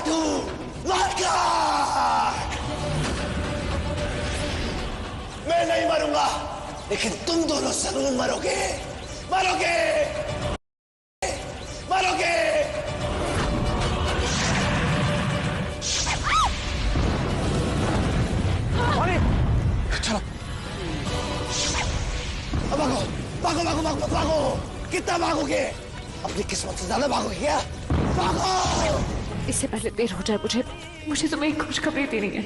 काटू, मत काट। मैं नहीं मरूंगा, लेकिन तुम दोनों जरूर मरोगे, मरोगे, मरोगे। चलो, भागो, भागो, भागो, भागो, भागो। कितना भागोगे? अपनी किस्मत से ज्यादा भागोगे क्या? भागो। इससे पहले देर हो जाए, मुझे तुम्हें एक खुशखबरी देनी है।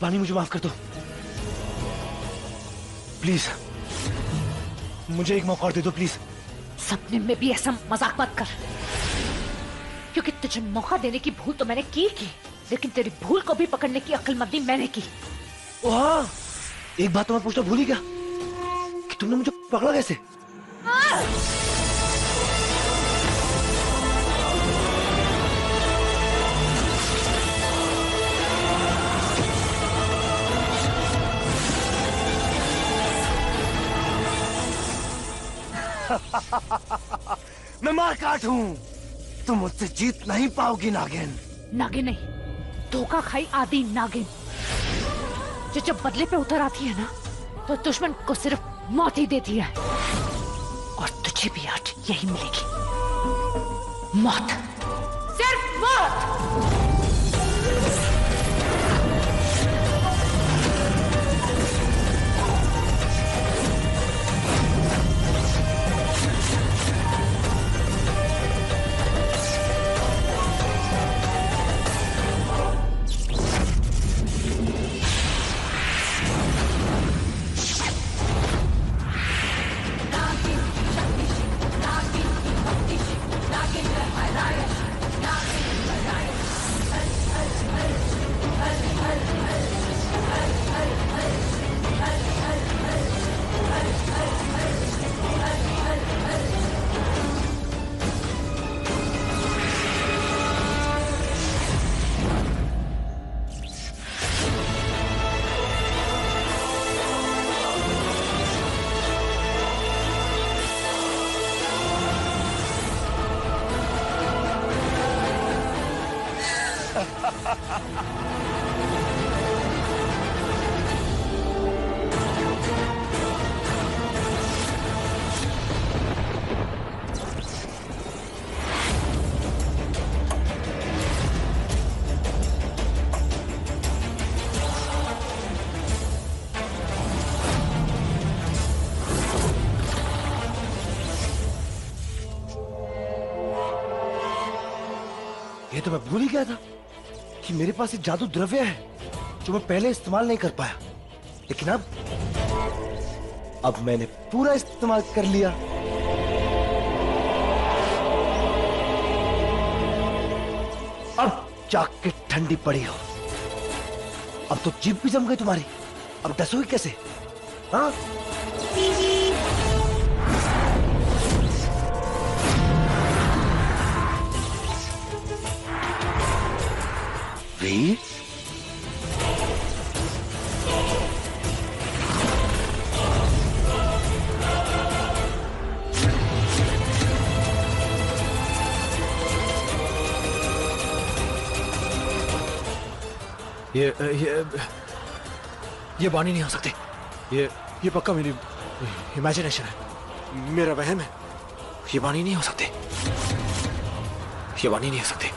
वाणी, मुझे माफ कर दो प्लीज। मुझे एक मौका और दे दो प्लीज। सपने में भी ऐसा मजाक मत कर, क्योंकि तुझे मौका देने की भूल तो मैंने की, लेकिन तेरी भूल को भी पकड़ने की अक्लमंदी मैंने की। वाह, एक बात तो मैं पूछना भूल ही गया कि तुमने मुझे पकड़ा कैसे? मैं मारकाट हूँ, तुम मुझसे जीत नहीं पाओगी नागिन। नागिन नहीं, धोखा खाई आदि नागिन, जो जब बदले पे उतर आती है ना, तो दुश्मन को सिर्फ मौत ही देती है। और तुझे भी आज यही मिलेगी, मौत, सिर्फ मौत। ये तो मैं भूल ही गया था कि मेरे पास एक जादू द्रव्य है जो मैं पहले इस्तेमाल नहीं कर पाया, लेकिन अब मैंने पूरा इस्तेमाल कर लिया। अब जाके ठंडी पड़ी हो, अब तो जीभ भी जम गई तुम्हारी, अब डसोगी कैसे? हाँ, वीर, ये वाणी नहीं हो सकती। ये पक्का मेरी इमेजिनेशन है, मेरा वहम है। ये वाणी नहीं हो सकती, ये वाणी नहीं हो सकती।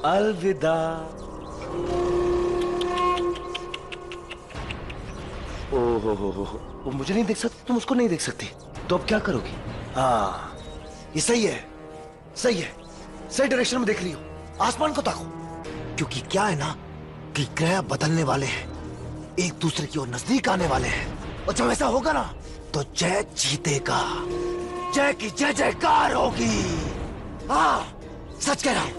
अलविदा। ओ हो। वो मुझे नहीं देख सकती, तुम उसको नहीं देख सकती, तो अब क्या करोगी? हाँ, ये सही है, सही है, सही डायरेक्शन में देख रही हो। आसमान को ताको, क्योंकि क्या है ना कि ग्रह बदलने वाले हैं, एक दूसरे की ओर नजदीक आने वाले हैं, और जब ऐसा होगा ना तो जय जीतेगा, जय की जय जयकार होगी। हाँ, सच कह रहा हूं।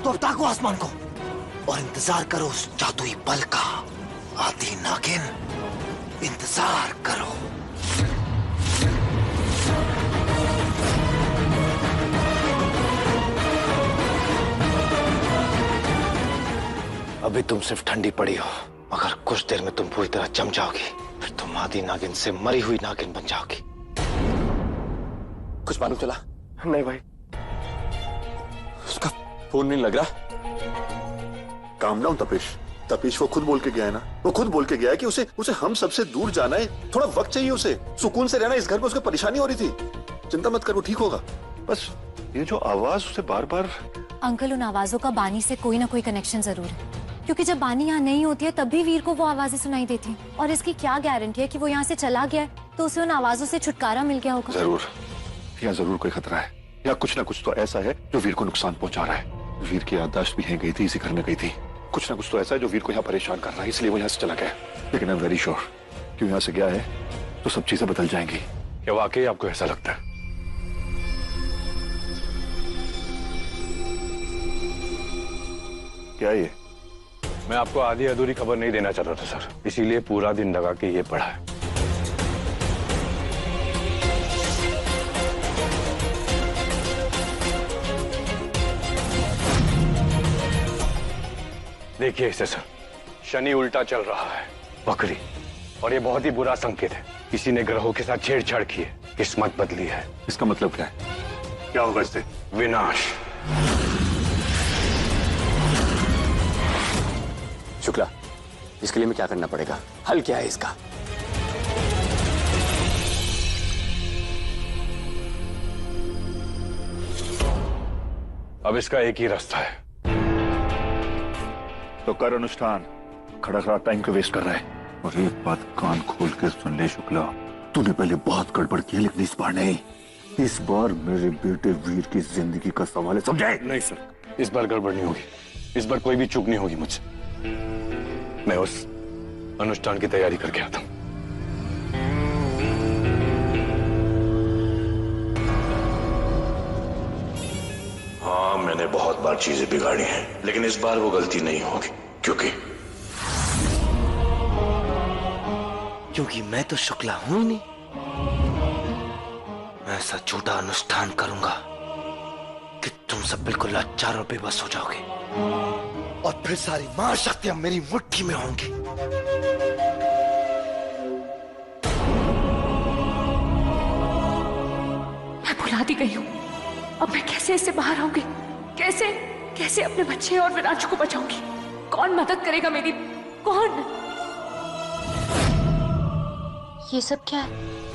तो अब ताको आसमान को और इंतजार करो उस जादुई पल का। आदि नागिन, इंतजार करो। अभी तुम सिर्फ ठंडी पड़ी हो, मगर कुछ देर में तुम पूरी तरह जम जाओगी, फिर तुम आदि नागिन से मरी हुई नागिन बन जाओगी। कुछ मालूम चला? नहीं भाई, उसका फोन नहीं लग रहा। काम डाउन तपेश, तपेश वो खुद बोल के गया है ना, वो खुद बोल के गया है कि उसे हम सबसे दूर जाना है, थोड़ा वक्त चाहिए उसे, सुकून से रहना। इस घर में उसको परेशानी हो रही थी। चिंता मत कर, वो ठीक होगा। बस ये जो आवाज उसे बार बार। अंकल, उन आवाजों का बानी से कोई ना कोई कनेक्शन जरूर है, क्योंकि जब बानी यहाँ नहीं होती है तब भी वीर को वो आवाजें सुनाई देती, और इसकी क्या गारंटी है कि वो यहाँ से चला गया है तो उसे उन आवाजों से छुटकारा मिल गया होगा। जरूर, यहाँ जरूर कोई खतरा है, या कुछ ना कुछ तो ऐसा है जो वीर को नुकसान पहुंचा रहा है। वीर की याददाश्त भी यहीं गई थी, इसी घर में गई थी। कुछ ना कुछ तो ऐसा है जो वीर को यहाँ परेशान कर रहा है, इसलिए वो यहाँ से चला गया। लेकिन आई एम वेरी श्योर कि यहाँ से गया है तो सब चीजें बदल जाएंगी। क्या वाकई आपको ऐसा लगता है? क्या ये? मैं आपको आधी अधूरी खबर नहीं देना चाह रहा था सर, इसीलिए पूरा दिन लगा के ये पढ़ा है। देखिए इसे सर, शनि उल्टा चल रहा है, बकरी, और ये बहुत ही बुरा संकेत है। किसी ने ग्रहों के साथ छेड़छाड़ की है, किस्मत बदली है। इसका मतलब क्या है? क्या होगा इससे? विनाश। शुक्ला, इसके लिए मैं क्या करना पड़ेगा? हल क्या है इसका? अब इसका एक ही रास्ता है। तो कर अनुष्ठान, खड़ा खड़ा टाइम को वेस्ट कर रहा है। और एक बात कान खोल के सुन ले शुक्ला, तूने पहले बहुत गड़बड़ की है, लेकिन इस बार नहीं। इस बार मेरे बेटे वीर की जिंदगी का सवाल है, समझे? नहीं सर, इस बार गड़बड़ नहीं होगी, इस बार कोई भी चूक नहीं होगी मुझसे। मैं उस अनुष्ठान की तैयारी करके आता हूं। हाँ, मैंने बहुत बार चीजें बिगाड़ी हैं, लेकिन इस बार वो गलती नहीं होगी, क्योंकि मैं तो शुक्ला हूं ही नहीं। मैं ऐसा झूठा अनुष्ठान करूंगा कि तुम सब बिल्कुल लाचार और बेबस हो जाओगे, और फिर सारी महाशक्तियां मेरी मुट्ठी में होंगी। मैं भुला दी गई हूं, अब मैं कैसे इससे बाहर आऊंगी? कैसे कैसे अपने बच्चे और विराज को बचाऊंगी? कौन मदद करेगा मेरी? कौन? ये सब क्या है?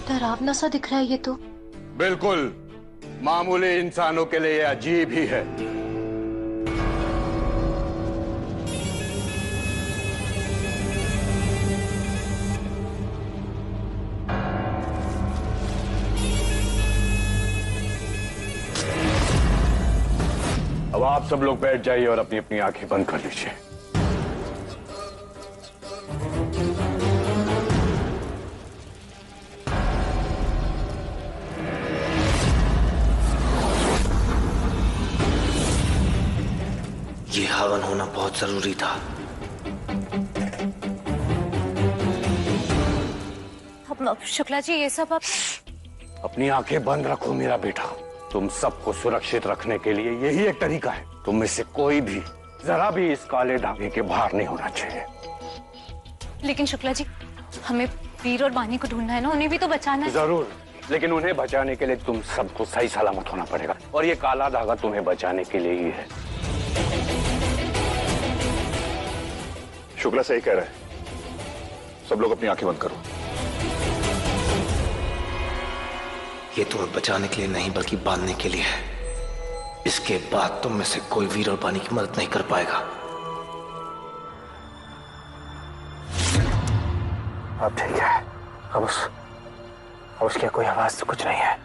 डरावना सा दिख रहा है ये तो। बिल्कुल, मामूली इंसानों के लिए अजीब ही है। अब आप सब लोग बैठ जाइए और अपनी अपनी आंखें बंद कर लीजिए। ये हवन होना बहुत जरूरी था। अब शुक्ला जी, ये सब आप अपनी आंखें बंद रखो मेरा बेटा। तुम सबको सुरक्षित रखने के लिए यही एक तरीका है। तुम में से कोई भी जरा भी इस काले धागे के बाहर नहीं होना चाहिए। लेकिन शुक्ला जी, हमें वीर और बानी को ढूंढना है ना, उन्हें भी तो बचाना है। जरूर, लेकिन उन्हें बचाने के लिए तुम सबको सही सलामत होना पड़ेगा, और ये काला धागा तुम्हें बचाने के लिए ही है। शुक्ला सही कह रहा है, सब लोग अपनी आंखें बंद करो। ये तुम्हें बचाने के लिए नहीं, बल्कि बांधने के लिए है। इसके बाद तुम में से कोई वीर और बानी की मदद नहीं कर पाएगा। अब ठीक है। अब उसकी कोई आवाज तो कुछ नहीं है।